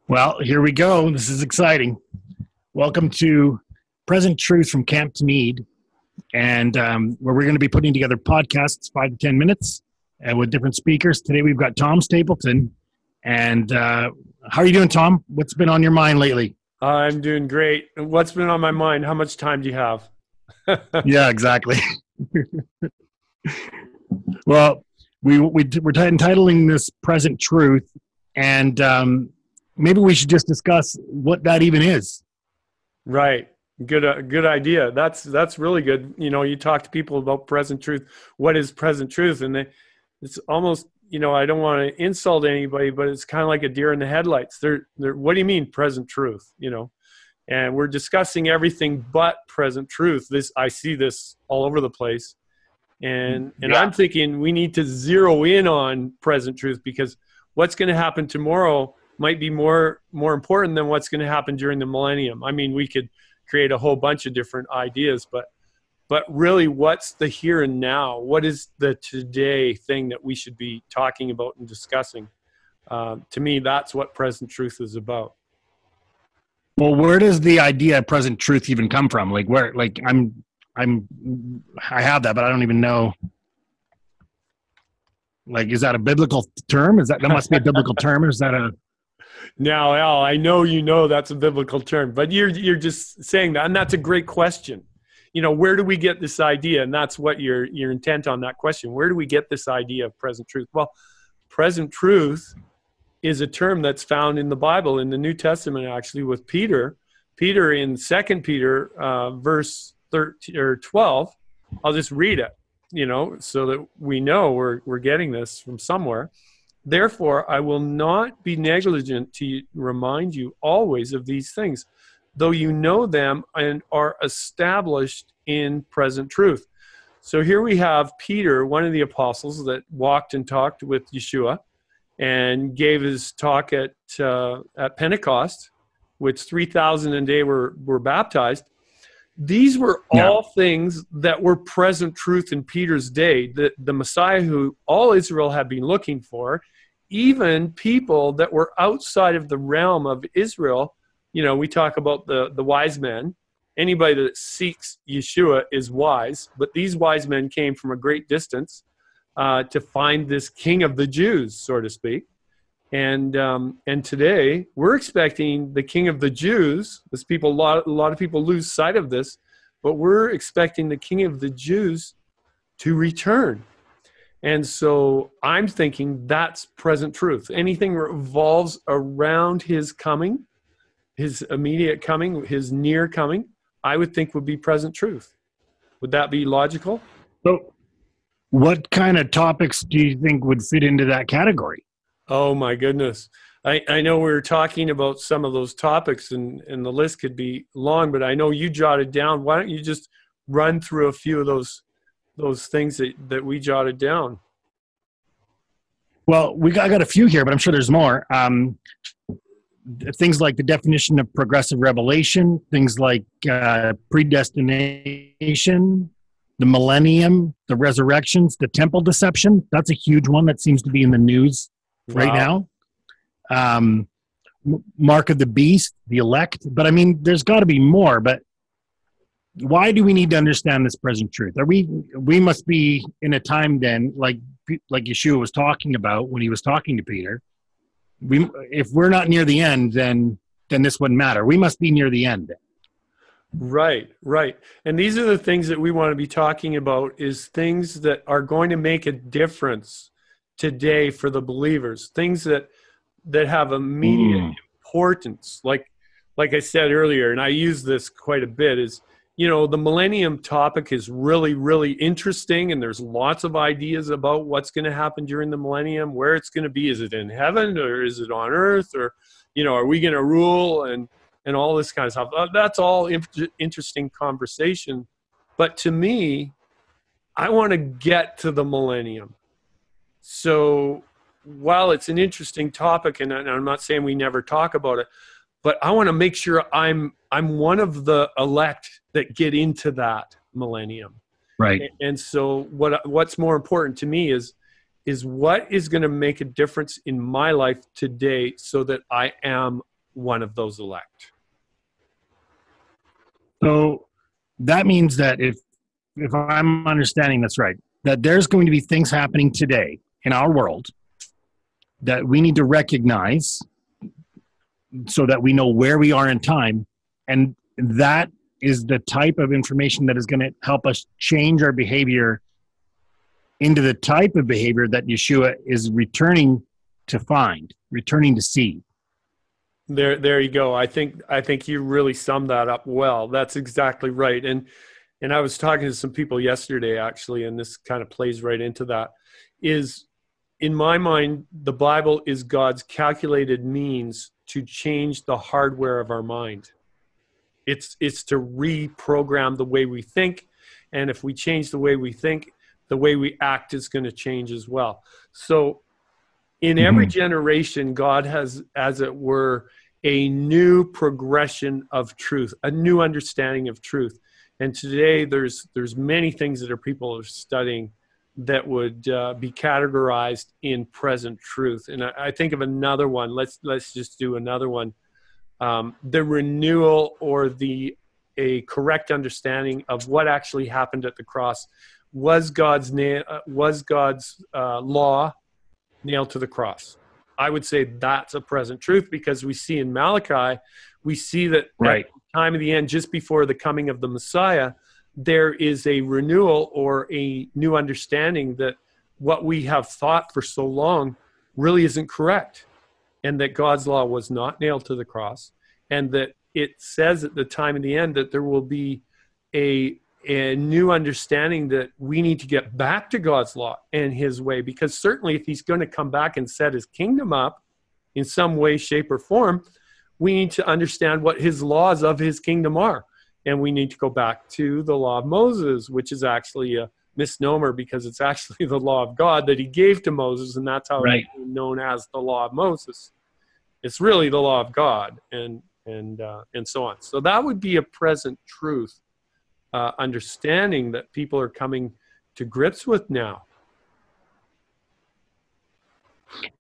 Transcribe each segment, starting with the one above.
Well, here we go. This is exciting. Welcome to Present Truth from Camp to Need, and where we're going to be putting together podcasts, 5 to 10 minutes, with different speakers. Today we've got Tom Stapleton. And how are you doing, Tom? What's been on your mind lately? I'm doing great. What's been on my mind? How much time do you have? Yeah, exactly. Well, we're entitling this Present Truth, and maybe we should just discuss what that even is. Right. Good idea. That's really good. You know, you talk to people about present truth. What is present truth? And it's almost, I don't want to insult anybody, but it's kind of like a deer in the headlights. What do you mean present truth? And we're discussing everything but present truth. I see this all over the place. And Yeah. I'm thinking we need to zero in on present truth, because what's going to happen tomorrow might be more important than what's going to happen during the millennium. I mean, we could create a whole bunch of different ideas, but really, what's the here and now? What is the today thing that we should be talking about and discussing? To me, that's what present truth is about. Well, where does the idea of present truth even come from? I have that, but I don't even know. Like, is that a biblical term? That must be a biblical term, or is that a? Now, Al, I know that's a biblical term, but you're just saying that, and that's a great question. Where do we get this idea? And that's what your intent on that question. Where do we get this idea of present truth? Well, present truth is a term that's found in the Bible, in the New Testament, actually, with Peter. Peter in 2 Peter, verse 13 or 12. I'll just read it, so that we know we're getting this from somewhere. Therefore, I will not be negligent to remind you always of these things, though you know them and are established in present truth. So here we have Peter, one of the apostles that walked and talked with Yeshua and gave his talk at Pentecost, which 3,000 a day were baptized. These were all things that were present truth in Peter's day, the Messiah who all Israel had been looking for. Even people that were outside of the realm of Israel, we talk about the wise men. Anybody that seeks Yeshua is wise, but these wise men came from a great distance to find this king of the Jews, so to speak. And today we're expecting the king of the Jews. A lot of people lose sight of this, but we're expecting the king of the Jews to return. And so I'm thinking that's present truth. Anything that revolves around his coming, his immediate coming, his near coming, I would think would be present truth. Would that be logical? So, what kind of topics do you think would fit into that category? Oh, my goodness. I know we were talking about some of those topics, and the list could be long, but I know you jotted down. Why don't you just run through a few of those things that we jotted down? Well, I got a few here, but I'm sure there's more. Things like the definition of progressive revelation, things like predestination, the millennium, the resurrections, the temple deception. That's a huge one that seems to be in the news right now. Mark of the beast, the elect. But I mean, there's got to be more. But why do we need to understand this present truth? We must be in a time then, like Yeshua was talking about when he was talking to Peter. If we're not near the end, then this wouldn't matter. We must be near the end. Right. And these are the things that we want to be talking about, is things that are going to make a difference today for the believers, things that have immediate importance. Like I said earlier, and I use this quite a bit, is the millennium topic is really, really interesting, and there's lots of ideas about what's going to happen during the millennium, where it's going to be. Is it in heaven, or is it on earth, or, are we going to rule, and all this kind of stuff. That's all interesting conversation. But to me, I want to get to the millennium. So while it's an interesting topic, and I'm not saying we never talk about it, but I want to make sure I'm one of the elect that get into that millennium. Right. And so what's more important to me is what is going to make a difference in my life today, so that I am one of those elect. So that means that if I'm understanding that's right, that there's going to be things happening today in our world that we need to recognize so that we know where we are in time. And that is the type of information that is going to help us change our behavior into the type of behavior that Yeshua is returning to see. There you go. I think you really summed that up well. That's exactly right. And I was talking to some people yesterday, actually, and this kind of plays right into that, is in my mind, the Bible is God's calculated means to change the hardware of our mind. It's to reprogram the way we think. And if we change the way we think, the way we act is going to change as well. So in every generation, God has, as it were, a new progression of truth, a new understanding of truth. And today there's many things that people are studying that would be categorized in present truth. And I think of another one. Let's just do another one. The renewal or a correct understanding of what actually happened at the cross. Was God's law nailed to the cross? I would say that's a present truth, because we see in Malachi, we see that right at the time of the end, just before the coming of the Messiah, there is a renewal or a new understanding that what we have thought for so long really isn't correct, and that God's law was not nailed to the cross, and that it says at the time of the end that there will be a new understanding that we need to get back to God's law and his way, because certainly if he's going to come back and set his kingdom up in some way, shape, or form, we need to understand what his laws of his kingdom are. And we need to go back to the law of Moses, which is actually a misnomer, because it's actually the law of God that he gave to Moses, and that's how it's known as the law of Moses. It's really the law of God, and so on. So that would be a present truth understanding that people are coming to grips with now.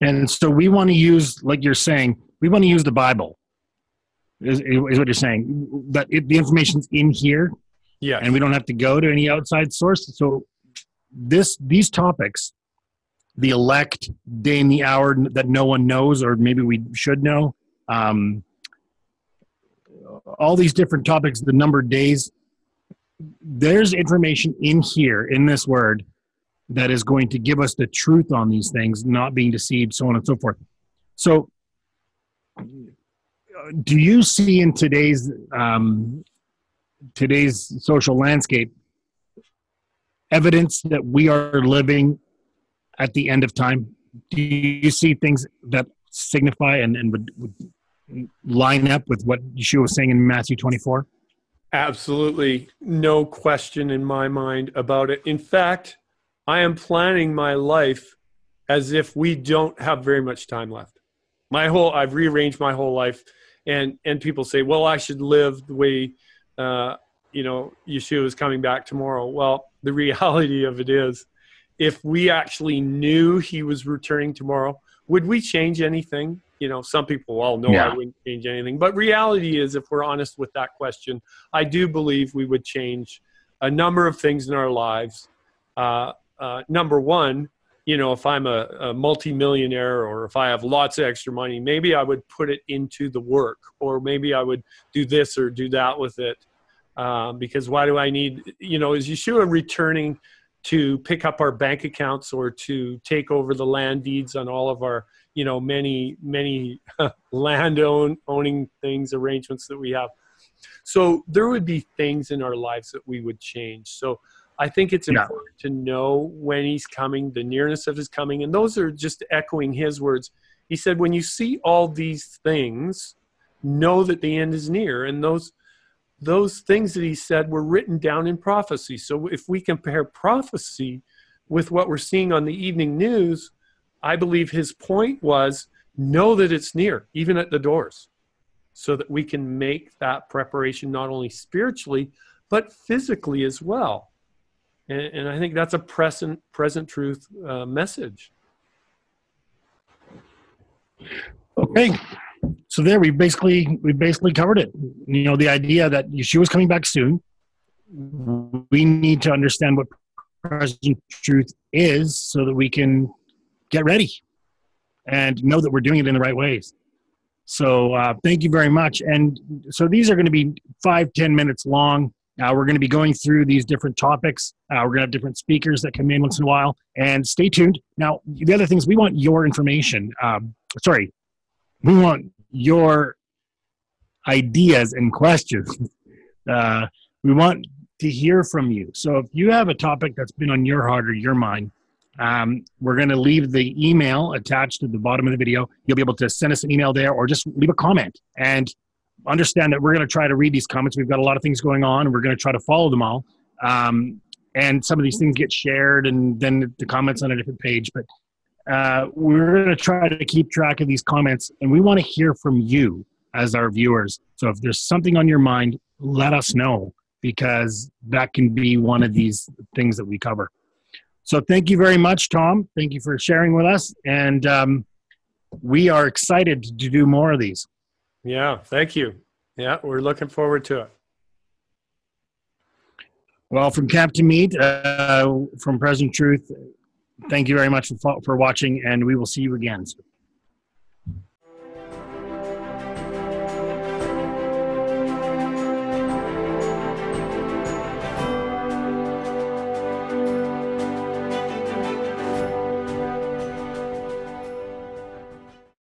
And so we want to use, like you're saying, we want to use the Bible, is what you're saying. But the information's in here, yes, and we don't have to go to any outside source. So these topics, the elect, day and the hour that no one knows, or maybe we should know, all these different topics, the numbered days, there's information in here, in this word, that is going to give us the truth on these things, not being deceived, so on and so forth. So do you see in today's social landscape evidence that we are living at the end of time? Do you see things that signify and would line up with what Yeshua was saying in Matthew 24? Absolutely. No question in my mind about it. In fact, I am planning my life as if we don't have very much time left. I've rearranged my whole life, and people say, well, I should live the way, Yeshua is coming back tomorrow. Well, the reality of it is, if we actually knew he was returning tomorrow, would we change anything? Some people, I wouldn't change anything. But reality is, if we're honest with that question, I do believe we would change a number of things in our lives. Number one, if I'm a multimillionaire, or if I have lots of extra money, maybe I would put it into the work, or maybe I would do this or do that with it. Because why do I need, is Yeshua returning to pick up our bank accounts or to take over the land deeds on all of our, many land owning things, arrangements that we have? So there would be things in our lives that we would change. So I think it's important to know when he's coming, the nearness of his coming. And those are just echoing his words. He said, when you see all these things, know that the end is near. And those things that he said were written down in prophecy. So if we compare prophecy with what we're seeing on the evening news, I believe his point was, know that it's near, even at the doors, so that we can make that preparation not only spiritually, but physically as well. And I think that's a present truth message. Okay. So there, we basically covered it. You know, the idea that Yeshua's coming back soon. We need to understand what present truth is so that we can get ready and know that we're doing it in the right ways. So thank you very much. And so these are going to be 5-10 minutes long. We're going to be going through these different topics. We're going to have different speakers that come in once in a while. And stay tuned. Now, the other thing is we want your information. We want your ideas and questions. We want to hear from you. So if you have a topic that's been on your heart or your mind, we're going to leave the email attached to the bottom of the video. You'll be able to send us an email there or just leave a comment. And understand that we're going to try to read these comments. We've got a lot of things going on, and we're going to try to follow them all. And some of these things get shared, and then the comments on a different page. But we're going to try to keep track of these comments, and we want to hear from you as our viewers. So if there's something on your mind, let us know, because that can be one of these things that we cover. So thank you very much, Tom. Thank you for sharing with us. And we are excited to do more of these. Yeah, thank you. Yeah, we're looking forward to it. Well, from Camp to Meet, from Present Truth, thank you very much for watching, and we will see you again.